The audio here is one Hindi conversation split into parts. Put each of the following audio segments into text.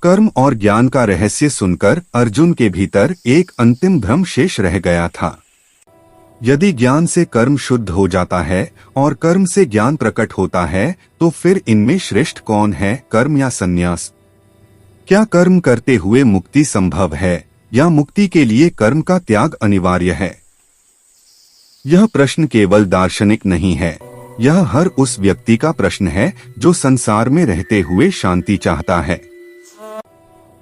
कर्म और ज्ञान का रहस्य सुनकर अर्जुन के भीतर एक अंतिम भ्रम शेष रह गया था। यदि ज्ञान से कर्म शुद्ध हो जाता है और कर्म से ज्ञान प्रकट होता है तो फिर इनमें श्रेष्ठ कौन है, कर्म या संन्यास? क्या कर्म करते हुए मुक्ति संभव है या मुक्ति के लिए कर्म का त्याग अनिवार्य है? यह प्रश्न केवल दार्शनिक नहीं है, यह हर उस व्यक्ति का प्रश्न है जो संसार में रहते हुए शांति चाहता है।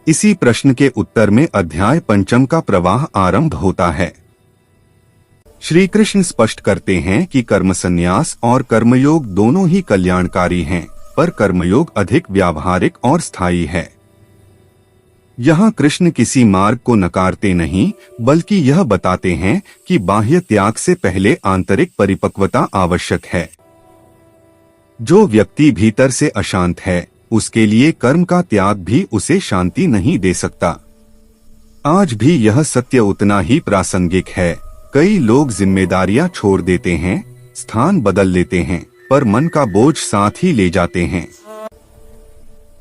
इसी प्रश्न के उत्तर में अध्याय 5 का प्रवाह आरंभ होता है। श्री कृष्ण स्पष्ट करते हैं कि कर्म संन्यास और कर्मयोग दोनों ही कल्याणकारी हैं, पर कर्मयोग अधिक व्यावहारिक और स्थायी है। यहाँ कृष्ण किसी मार्ग को नकारते नहीं, बल्कि यह बताते हैं कि बाह्य त्याग से पहले आंतरिक परिपक्वता आवश्यक है। जो व्यक्ति भीतर से अशांत है, उसके लिए कर्म का त्याग भी उसे शांति नहीं दे सकता। आज भी यह सत्य उतना ही प्रासंगिक है। कई लोग जिम्मेदारियां छोड़ देते हैं, स्थान बदल लेते हैं, पर मन का बोझ साथ ही ले जाते हैं।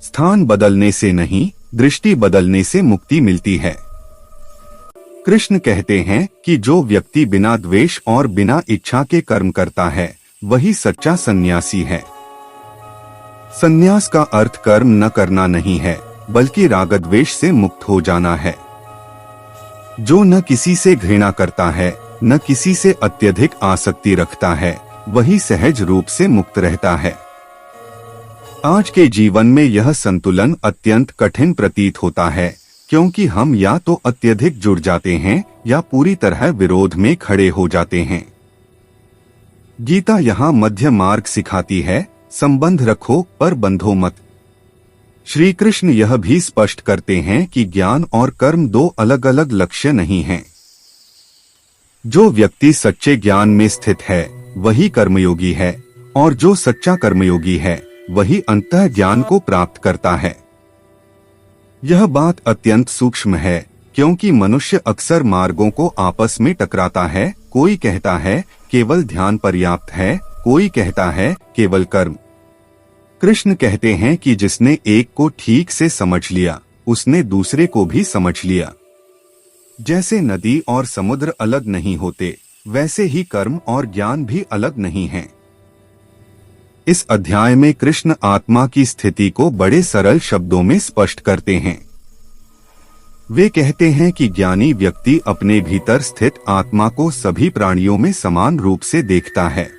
स्थान बदलने से नहीं, दृष्टि बदलने से मुक्ति मिलती है। कृष्ण कहते हैं कि जो व्यक्ति बिना द्वेष और बिना इच्छा के कर्म करता है, वही सच्चा सन्यासी है। संन्यास का अर्थ कर्म न करना नहीं है, बल्कि रागद्वेष से मुक्त हो जाना है। जो न किसी से घृणा करता है, न किसी से अत्यधिक आसक्ति रखता है, वही सहज रूप से मुक्त रहता है। आज के जीवन में यह संतुलन अत्यंत कठिन प्रतीत होता है, क्योंकि हम या तो अत्यधिक जुड़ जाते हैं या पूरी तरह विरोध में खड़े हो जाते हैं। गीता यहाँ मध्य मार्ग सिखाती है, संबंध रखो पर बंधो मत। श्री कृष्ण यह भी स्पष्ट करते हैं कि ज्ञान और कर्म दो अलग अलग लक्ष्य नहीं हैं। जो व्यक्ति सच्चे ज्ञान में स्थित है, वही कर्मयोगी है, और जो सच्चा कर्मयोगी है, वही अंतः ज्ञान को प्राप्त करता है। यह बात अत्यंत सूक्ष्म है, क्योंकि मनुष्य अक्सर मार्गों को आपस में टकराता है। कोई कहता है केवल ध्यान पर्याप्त है, कोई कहता है केवल कर्म। कृष्ण कहते हैं कि जिसने एक को ठीक से समझ लिया, उसने दूसरे को भी समझ लिया। जैसे नदी और समुद्र अलग नहीं होते, वैसे ही कर्म और ज्ञान भी अलग नहीं हैं। इस अध्याय में कृष्ण आत्मा की स्थिति को बड़े सरल शब्दों में स्पष्ट करते हैं। वे कहते हैं कि ज्ञानी व्यक्ति अपने भीतर स्थित आत्मा को सभी प्राणियों में समान रूप से देखता है।